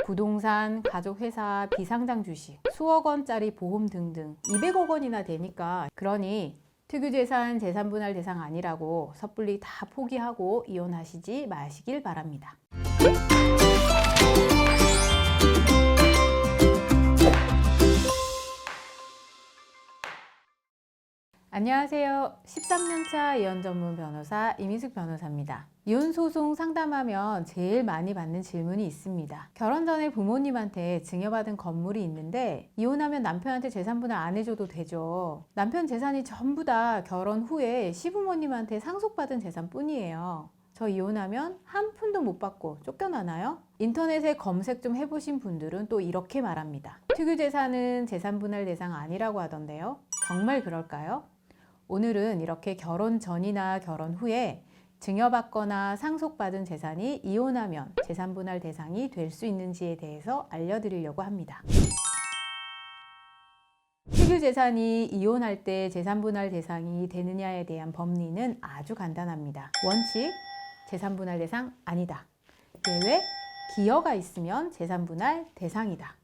부동산, 가족회사, 비상장 주식, 수억 원짜리 보험 등등 200억 원이나 되니까, 그러니 특유재산 재산분할 대상 아니라고 섣불리 다 포기하고 이혼하시지 마시길 바랍니다. 안녕하세요. 13년차 이혼 전문 변호사 이민숙 변호사입니다. 이혼 소송 상담하면 제일 많이 받는 질문이 있습니다. 결혼 전에 부모님한테 증여받은 건물이 있는데 이혼하면 남편한테 재산분할 안 해줘도 되죠. 남편 재산이 전부 다 결혼 후에 시부모님한테 상속받은 재산뿐이에요. 저 이혼하면 한 푼도 못 받고 쫓겨나나요? 인터넷에 검색 좀 해보신 분들은 또 이렇게 말합니다. 특유재산은 재산분할 대상 아니라고 하던데요. 정말 그럴까요? 오늘은 이렇게 결혼 전이나 결혼 후에 증여받거나 상속받은 재산이 이혼하면 재산분할 대상이 될 수 있는지에 대해서 알려드리려고 합니다. 특유재산이 이혼할 때 재산분할 대상이 되느냐에 대한 법리는 아주 간단합니다. 원칙, 재산분할 대상 아니다. 예외, 기여가 있으면 재산분할 대상이다.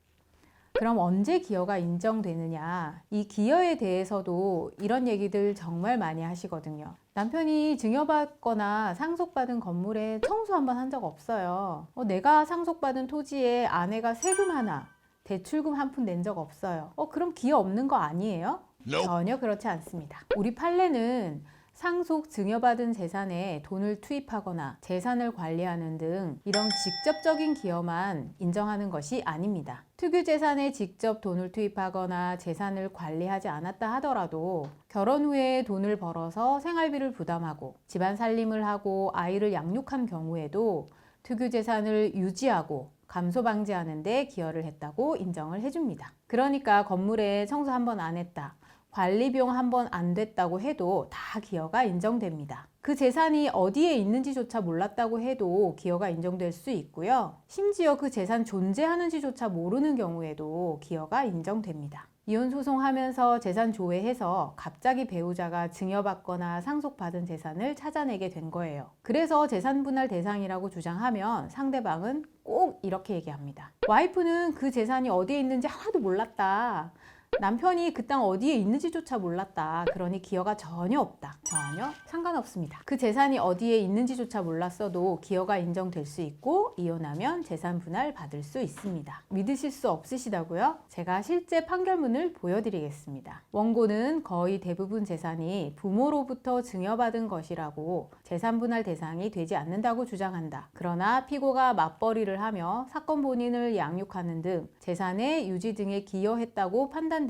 그럼 언제 기여가 인정되느냐? 이 기여에 대해서도 이런 얘기들 정말 많이 하시거든요. 남편이 증여받거나 상속받은 건물에 청소 한번 한 적 없어요. 내가 상속받은 토지에 아내가 세금 하나, 대출금 한 푼 낸 적 없어요. 그럼 기여 없는 거 아니에요? 전혀 그렇지 않습니다. 우리 판례는 상속 증여받은 재산에 돈을 투입하거나 재산을 관리하는 등 이런 직접적인 기여만 인정하는 것이 아닙니다. 특유재산에 직접 돈을 투입하거나 재산을 관리하지 않았다 하더라도 결혼 후에 돈을 벌어서 생활비를 부담하고 집안 살림을 하고 아이를 양육한 경우에도 특유재산을 유지하고 감소 방지하는 데 기여를 했다고 인정을 해줍니다. 그러니까 건물에 청소 한 번 안 했다, 관리 비용 한 번 안 됐다고 해도 다 기여가 인정됩니다. 그 재산이 어디에 있는지조차 몰랐다고 해도 기여가 인정될 수 있고요. 심지어 그 재산 존재하는지조차 모르는 경우에도 기여가 인정됩니다. 이혼 소송하면서 재산 조회해서 갑자기 배우자가 증여받거나 상속받은 재산을 찾아내게 된 거예요. 그래서 재산분할 대상이라고 주장하면 상대방은 꼭 이렇게 얘기합니다. 와이프는 그 재산이 어디에 있는지 하나도 몰랐다. 남편이 그 땅 어디에 있는지조차 몰랐다. 그러니 기여가 전혀 없다. 전혀 상관없습니다. 그 재산이 어디에 있는지조차 몰랐어도 기여가 인정될 수 있고 이혼하면 재산 분할 받을 수 있습니다. 믿으실 수 없으시다고요? 제가 실제 판결문을 보여드리겠습니다. 원고는 거의 대부분 재산이 부모로부터 증여받은 것이라고 재산 분할 대상이 되지 않는다고 주장한다. 그러나 피고가 맞벌이를 하며 사건 본인을 양육하는 등 재산의 유지 등에 기여했다고 판단되므로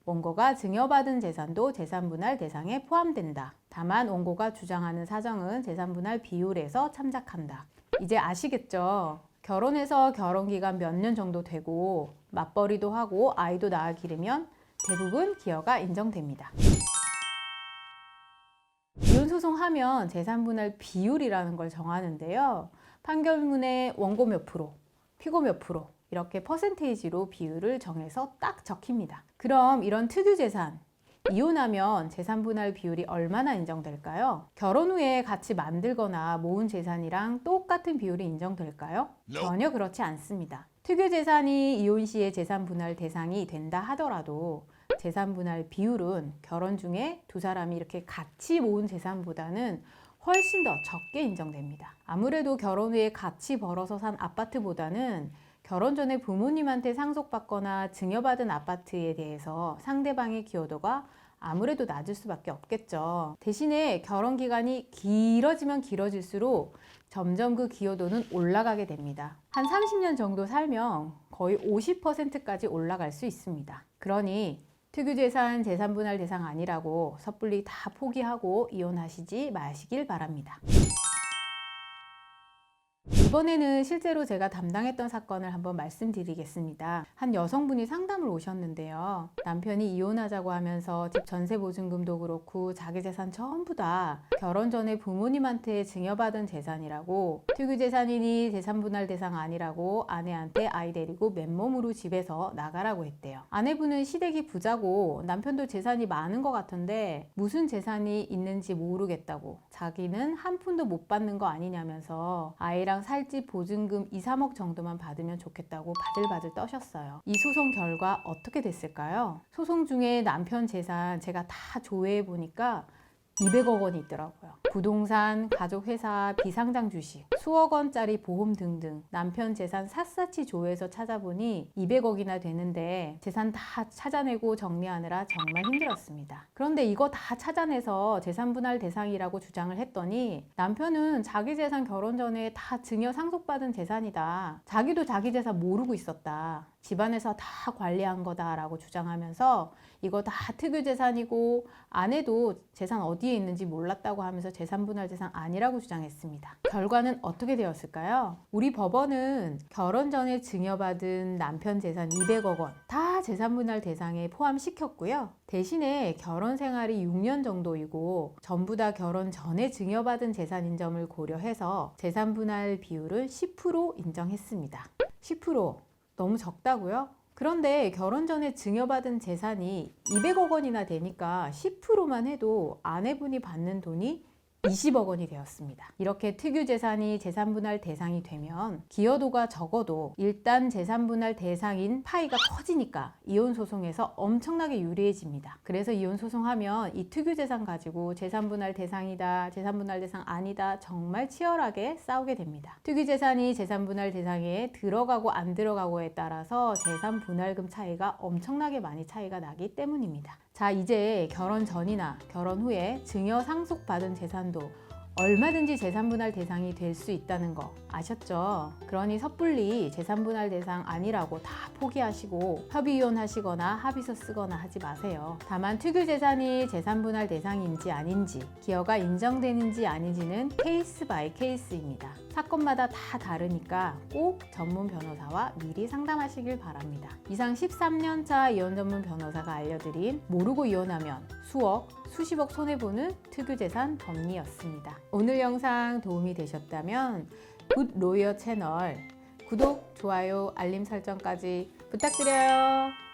원고가 증여받은 재산도 재산분할 대상에 포함된다. 다만 원고가 주장하는 사정은 재산분할 비율에서 참작한다. 이제 아시겠죠? 결혼해서 결혼기간 몇 년 정도 되고 맞벌이도 하고 아이도 낳아 기르면 대부분 기여가 인정됩니다. 이혼 소송하면 재산분할 비율이라는 걸 정하는데요. 판결문에 원고 몇 프로, 피고 몇 프로 이렇게 퍼센테이지로 비율을 정해서 딱 적힙니다. 그럼 이런 특유재산, 이혼하면 재산분할 비율이 얼마나 인정될까요? 결혼 후에 같이 만들거나 모은 재산이랑 똑같은 비율이 인정될까요? 전혀 그렇지 않습니다. 특유재산이 이혼 시에 재산분할 대상이 된다 하더라도 재산분할 비율은 결혼 중에 두 사람이 이렇게 같이 모은 재산보다는 훨씬 더 적게 인정됩니다. 아무래도 결혼 후에 같이 벌어서 산 아파트보다는 결혼 전에 부모님한테 상속받거나 증여받은 아파트에 대해서 상대방의 기여도가 아무래도 낮을 수밖에 없겠죠. 대신에 결혼 기간이 길어지면 길어질수록 점점 그 기여도는 올라가게 됩니다. 한 30년 정도 살면 거의 50%까지 올라갈 수 있습니다. 그러니 특유재산 재산분할 대상 아니라고 섣불리 다 포기하고 이혼하시지 마시길 바랍니다. 이번에는 실제로 제가 담당했던 사건을 한번 말씀드리겠습니다. 한 여성분이 상담을 오셨는데요. 남편이 이혼하자고 하면서 집 전세보증금도 그렇고 자기 재산 전부 다 결혼 전에 부모님한테 증여받은 재산이라고, 특유재산이니 재산분할 대상 아니라고 아내한테 아이 데리고 맨몸으로 집에서 나가라고 했대요. 아내분은 시댁이 부자고 남편도 재산이 많은 것 같은데 무슨 재산이 있는지 모르겠다고, 자기는 한 푼도 못 받는 거 아니냐면서 아이랑 살 탈지 보증금 2, 3억 정도만 받으면 좋겠다고 바들바들 떠셨어요. 이 소송 결과 어떻게 됐을까요? 소송 중에 남편 재산 제가 다 조회해 보니까 200억 원이 있더라고요. 부동산, 가족회사, 비상장 주식, 수억 원짜리 보험 등등 남편 재산 샅샅이 조회해서 찾아보니 200억이나 되는데 재산 다 찾아내고 정리하느라 정말 힘들었습니다. 그런데 이거 다 찾아내서 재산 분할 대상이라고 주장을 했더니 남편은 자기 재산 결혼 전에 다 증여 상속받은 재산이다. 자기도 자기 재산 모르고 있었다. 집안에서 다 관리한 거다라고 주장하면서 이거 다 특유 재산이고 아내도 재산 어디에 있는지 몰랐다고 하면서 재산 분할 대상 아니라고 주장했습니다. 결과는 어떻게 되었을까요? 우리 법원은 결혼 전에 증여받은 남편 재산 200억 원 다 재산 분할 대상에 포함시켰고요. 대신에 결혼 생활이 6년 정도이고 전부 다 결혼 전에 증여받은 재산인 점을 고려해서 재산 분할 비율은 10% 인정했습니다. 10%. 너무 적다고요? 그런데 결혼 전에 증여받은 재산이 200억 원이나 되니까 10%만 해도 아내분이 받는 돈이 20억 원이 되었습니다. 이렇게 특유 재산이 재산 분할 대상이 되면 기여도가 적어도 일단 재산 분할 대상인 파이가 커지니까 이혼 소송에서 엄청나게 유리해집니다. 그래서 이혼 소송하면 이 특유 재산 가지고 재산 분할 대상이다, 재산 분할 대상 아니다 정말 치열하게 싸우게 됩니다. 특유 재산이 재산 분할 대상에 들어가고 안 들어가고에 따라서 재산 분할금 차이가 엄청나게 많이 차이가 나기 때문입니다. 자, 이제 결혼 전이나 결혼 후에 증여 상속받은 재산도 얼마든지 재산분할 대상이 될 수 있다는 거 아셨죠? 그러니 섣불리 재산분할 대상 아니라고 다 포기하시고 협의이혼하시거나 합의서 쓰거나 하지 마세요. 다만 특유재산이 재산분할 대상인지 아닌지, 기여가 인정되는지 아닌지는 케이스 바이 케이스입니다. 사건마다 다 다르니까 꼭 전문 변호사와 미리 상담하시길 바랍니다. 이상 13년차 이혼 전문 변호사가 알려드린 모르고 이혼하면 수억, 수십억 손해보는 특유재산 법리였습니다. 오늘 영상 도움이 되셨다면 굿로이어 채널 구독, 좋아요, 알림 설정까지 부탁드려요.